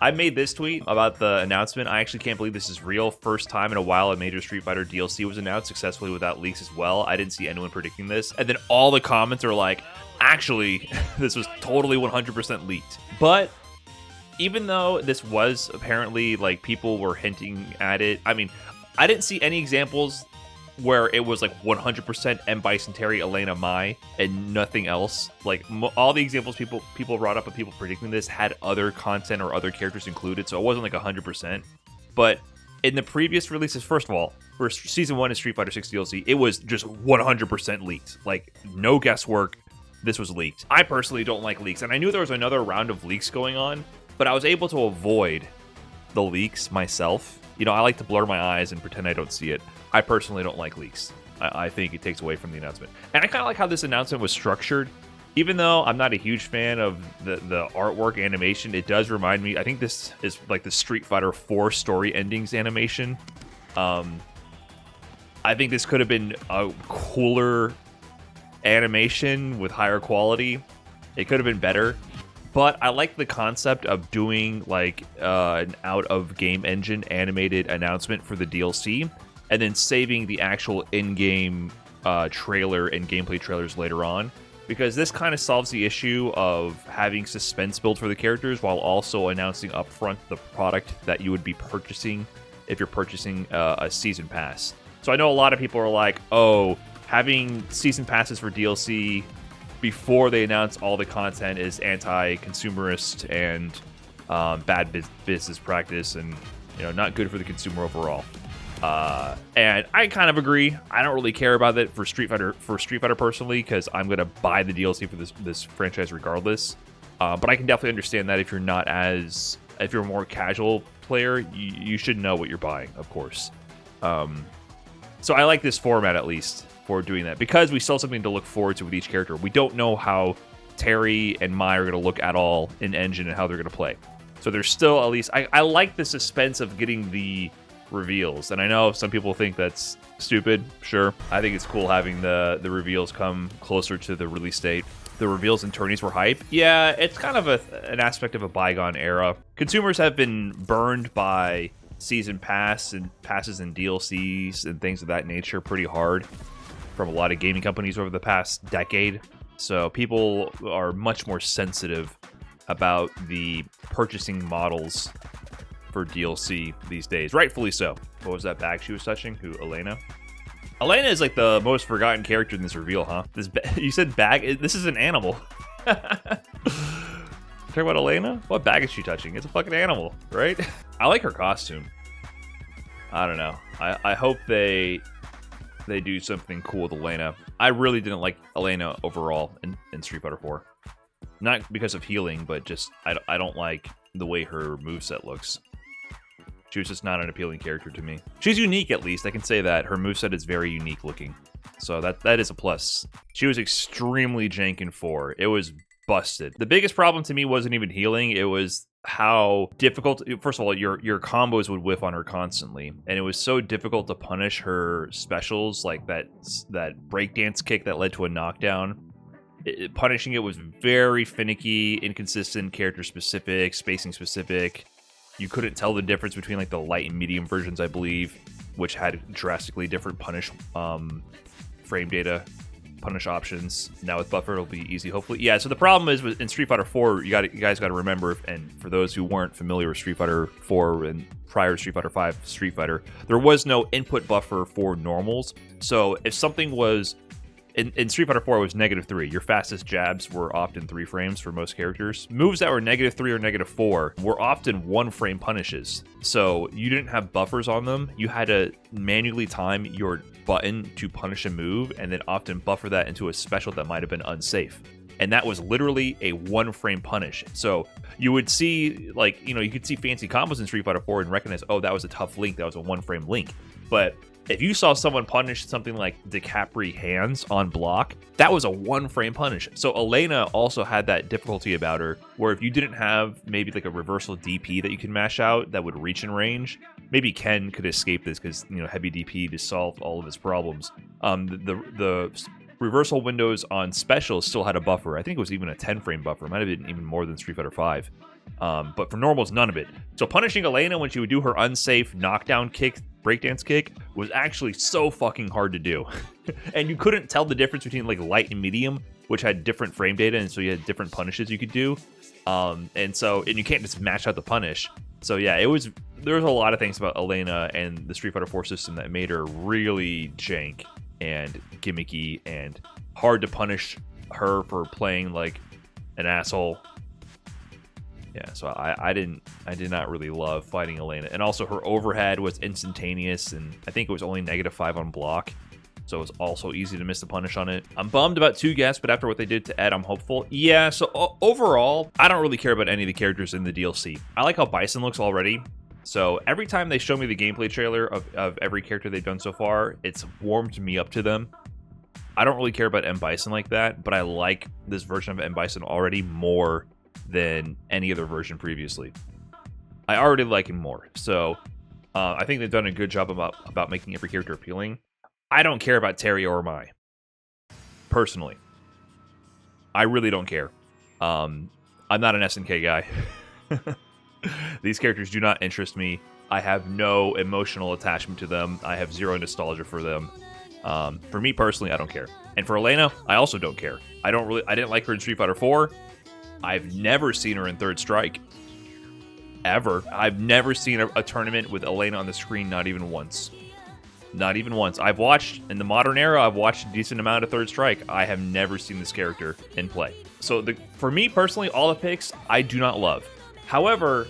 I made this tweet about the announcement. I actually can't believe this is real. First time in a while a major Street Fighter DLC was announced successfully without leaks as well. I didn't see anyone predicting this. And then all the comments are like, actually, this was totally 100% leaked. But even though this was apparently, like, people were hinting at it, I mean, I didn't see any examples where it was like 100% M. Bison Terry, Elena Mai, and nothing else. Like all the examples people brought up of people predicting this had other content or other characters included, so it wasn't like 100%. But in the previous releases, first of all, for Season 1 of Street Fighter 6 DLC, it was just 100% leaked. Like, no guesswork, this was leaked. I personally don't like leaks, and I knew there was another round of leaks going on, but I was able to avoid the leaks myself. You know, I like to blur my eyes and pretend I don't see it. I personally don't like leaks. I think it takes away from the announcement. And I kind of like how this announcement was structured. Even though I'm not a huge fan of the artwork animation, it does remind me, I think this is like the Street Fighter 4 story endings animation. I think this could have been a cooler animation with higher quality. It could have been better. But I like the concept of doing like an out-of-game engine animated announcement for the DLC, and then saving the actual in-game trailer and gameplay trailers later on, because this kind of solves the issue of having suspense built for the characters while also announcing upfront the product that you would be purchasing if you're purchasing a season pass. So I know a lot of people are like, oh, having season passes for DLC before they announce all the content is anti-consumerist and bad business practice, and not good for the consumer overall. And I kind of agree. I don't really care about it for Street Fighter personally, because I'm gonna buy the DLC for this franchise regardless. But I can definitely understand that if you're a more casual player, you should know what you're buying, of course. So I like this format at least for doing that, because we still have something to look forward to with each character. We don't know how Terry and Mai are going to look at all in engine and how they're going to play. So there's still at least... I like the suspense of getting the reveals. And I know some people think that's stupid. Sure. I think it's cool having the reveals come closer to the release date. The reveals and tourneys were hype. Yeah, it's kind of an aspect of a bygone era. Consumers have been burned by season passes and DLCs and things of that nature pretty hard from a lot of gaming companies over the past decade. So people are much more sensitive about the purchasing models for DLC these days. Rightfully so. What was that bag she was touching? Who, Elena? Elena is like the most forgotten character in this reveal, huh? You said bag? This is an animal. Talking about Elena? What bag is she touching? It's a fucking animal, right? I like her costume. I don't know. I hope they do something cool with Elena. I really didn't like Elena overall in Street Fighter 4. Not because of healing, but just I don't like the way her moveset looks. She was just not an appealing character to me. She's unique, at least. I can say that. Her moveset is very unique looking. So that is a plus. She was extremely jank in 4. It was busted. The biggest problem to me wasn't even healing. It was how difficult... First of all, your combos would whiff on her constantly. And it was so difficult to punish her specials, like that breakdance kick that led to a knockdown. Punishing it was very finicky, inconsistent, character specific, spacing specific. You couldn't tell the difference between like the light and medium versions, I believe, which had drastically different punish frame data, punish options. Now with buffer, it'll be easy, hopefully. Yeah, so the problem is in Street Fighter 4, you guys got to remember, and for those who weren't familiar with Street Fighter 4 and prior to Street Fighter 5 Street Fighter, there was no input buffer for normals. So if something was... In Street Fighter 4, it was -3. Your fastest jabs were often 3 frames for most characters. Moves that were -3 or -4 were often 1-frame punishes. So you didn't have buffers on them. You had to manually time your button to punish a move, and then often buffer that into a special that might have been unsafe. And that was literally a 1-frame punish. So you would see, like, you could see fancy combos in Street Fighter 4 and recognize, oh, that was a tough link. That was a 1-frame link. But if you saw someone punish something like DiCapri hands on block, that was a 1-frame punish. So Elena also had that difficulty about her, where if you didn't have maybe like a reversal DP that you can mash out that would reach in range, maybe Ken could escape this because heavy DP just solved all of his problems. The reversal windows on specials still had a buffer. I think it was even a 10-frame buffer. It might have been even more than Street Fighter 5. But for normals, none of it. So punishing Elena when she would do her unsafe knockdown kick, breakdance kick, was actually so fucking hard to do. And you couldn't tell the difference between like light and medium, which had different frame data, and so you had different punishes you could do. And you can't just match out the punish. So yeah, there was a lot of things about Elena and the Street Fighter 4 system that made her really jank and gimmicky and hard to punish her for playing like an asshole. Yeah, so I did not really love fighting Elena. And also her overhead was instantaneous, and I think it was only -5 on block. So it was also easy to miss the punish on it. I'm bummed about 2 guests, but after what they did to Ed, I'm hopeful. Yeah, so overall, I don't really care about any of the characters in the DLC. I like how Bison looks already. So every time they show me the gameplay trailer of every character they've done so far, it's warmed me up to them. I don't really care about M. Bison like that, but I like this version of M. Bison already more than any other version previously. I already like him more. So I think they've done a good job about making every character appealing. I don't care about Terry or Mai. Personally. I really don't care. I'm not an SNK guy. These characters do not interest me. I have no emotional attachment to them. I have zero nostalgia for them. For me personally, I don't care. And for Elena, I also don't care. I didn't like her in Street Fighter 4. I've never seen her in Third Strike. Ever. I've never seen a tournament with Elena on the screen, not even once. Not even once. I've watched, in the modern era, I've watched a decent amount of Third Strike. I have never seen this character in play. So for me personally, all the picks, I do not love. However,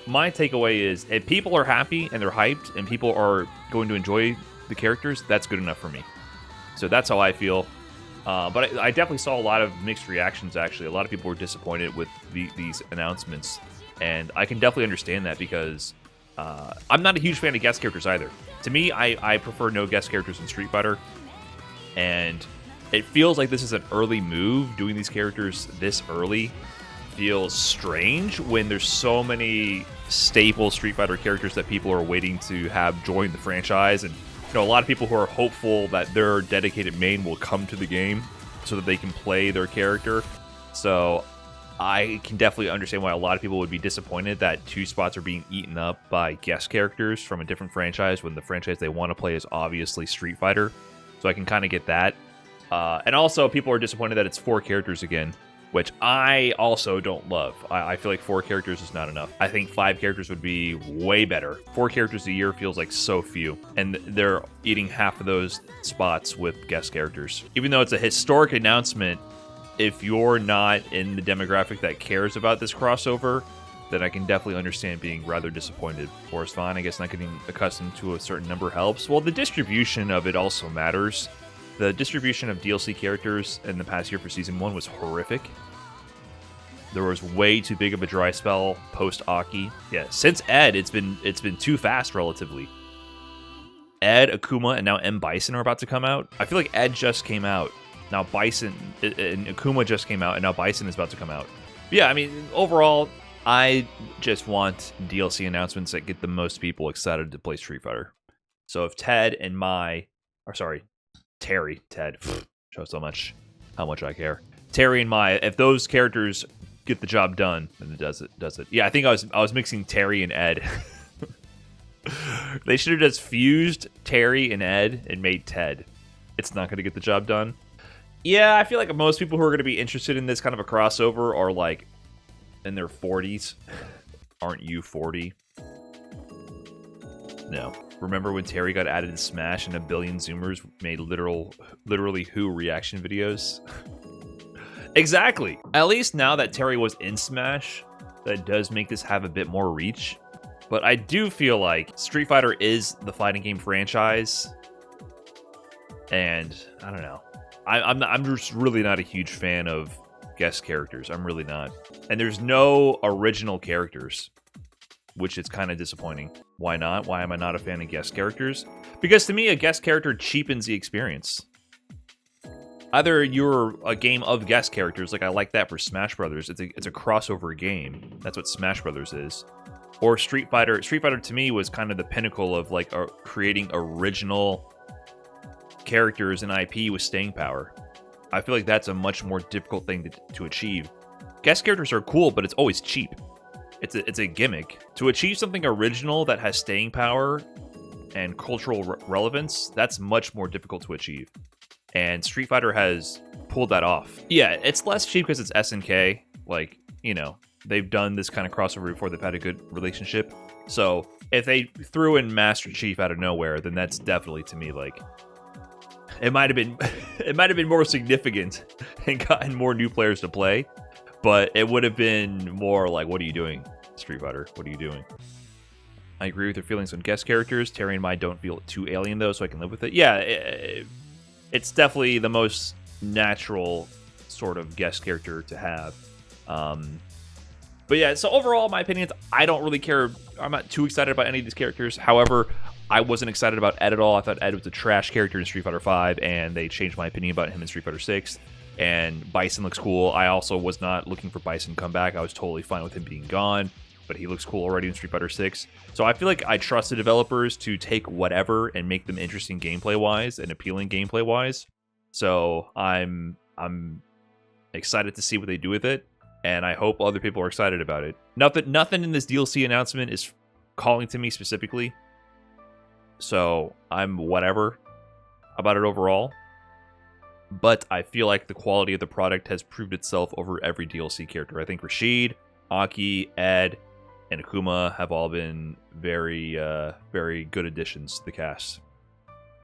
my takeaway is, if people are happy and they're hyped and people are going to enjoy the characters, that's good enough for me. So that's how I feel. But I definitely saw a lot of mixed reactions, actually. A lot of people were disappointed with these announcements. And I can definitely understand that, because I'm not a huge fan of guest characters either. To me, I prefer no guest characters in Street Fighter. And it feels like this is an early move. Doing these characters this early feels strange when there's so many staple Street Fighter characters that people are waiting to have join the franchise. And a lot of people who are hopeful that their dedicated main will come to the game so that they can play their character. So I can definitely understand why a lot of people would be disappointed that 2 spots are being eaten up by guest characters from a different franchise when the franchise they want to play is obviously Street Fighter. So I can kind of get that. And also, people are disappointed that it's 4 characters again, which I also don't love. I feel like 4 characters is not enough. I think 5 characters would be way better. 4 characters a year feels like so few, and they're eating half of those spots with guest characters. Even though it's a historic announcement, if you're not in the demographic that cares about this crossover, then I can definitely understand being rather disappointed. Or it's fine, I guess not getting accustomed to a certain number helps. Well, the distribution of it also matters. The distribution of DLC characters in the past year for Season 1 was horrific. There was way too big of a dry spell post-Aki. Yeah, since Ed, it's been too fast relatively. Ed, Akuma, and now M. Bison are about to come out. I feel like Ed just came out. Now Bison and Akuma just came out, and now Bison is about to come out. Yeah, I mean, overall, I just want DLC announcements that get the most people excited to play Street Fighter. So if Ted and Ted, shows how much I care. Terry and Mai, if those characters get the job done, then it does it. Yeah, I think I was mixing Terry and Ed. They should have just fused Terry and Ed and made Ted. It's not going to get the job done. Yeah, I feel like most people who are going to be interested in this kind of a crossover are like in their 40s. Aren't you 40? No. Remember when Terry got added to Smash and a billion Zoomers made literally Who reaction videos? Exactly. At least now that Terry was in Smash, that does make this have a bit more reach. But I do feel like Street Fighter is the fighting game franchise. And I don't know. I'm just really not a huge fan of guest characters. I'm really not. And there's no original characters, which is kind of disappointing. Why not? Why am I not a fan of guest characters? Because to me, a guest character cheapens the experience. Either you're a game of guest characters, like I like that for Smash Brothers. It's a crossover game. That's what Smash Brothers is. Or Street Fighter. Street Fighter to me was kind of the pinnacle of like creating original characters and IP with staying power. I feel like that's a much more difficult thing to achieve. Guest characters are cool, but it's always cheap. it's a gimmick. To achieve something original that has staying power and cultural relevance, that's much more difficult to achieve. And Street Fighter has pulled that off. Yeah, it's less cheap because it's SNK. Like, you know, they've done this kind of crossover before. They've had a good relationship. So if they threw in Master Chief out of nowhere, then that's definitely, to me, like, it might have been more significant and gotten more new players to play, but it would have been more like, what are you doing, Street Fighter? What are you doing? I agree with your feelings on guest characters. Terry and mine don't feel too alien, though, so I can live with it. Yeah, it's definitely the most natural sort of guest character to have. But yeah, so overall, my opinions, I don't really care. I'm not too excited about any of these characters. However, I wasn't excited about Ed at all. I thought Ed was a trash character in Street Fighter V, and they changed my opinion about him in Street Fighter 6. And Bison looks cool. I also was not looking for Bison to come back. I was totally fine with him being gone, but he looks cool already in Street Fighter 6. So I feel like I trust the developers to take whatever and make them interesting gameplay-wise and appealing gameplay-wise. So I'm excited to see what they do with it, and I hope other people are excited about it. Nothing in this DLC announcement is calling to me specifically, so I'm whatever about it overall. But I feel like the quality of the product has proved itself over every DLC character. I think Rashid, Aki, Ed, and Akuma have all been very, very good additions to the cast.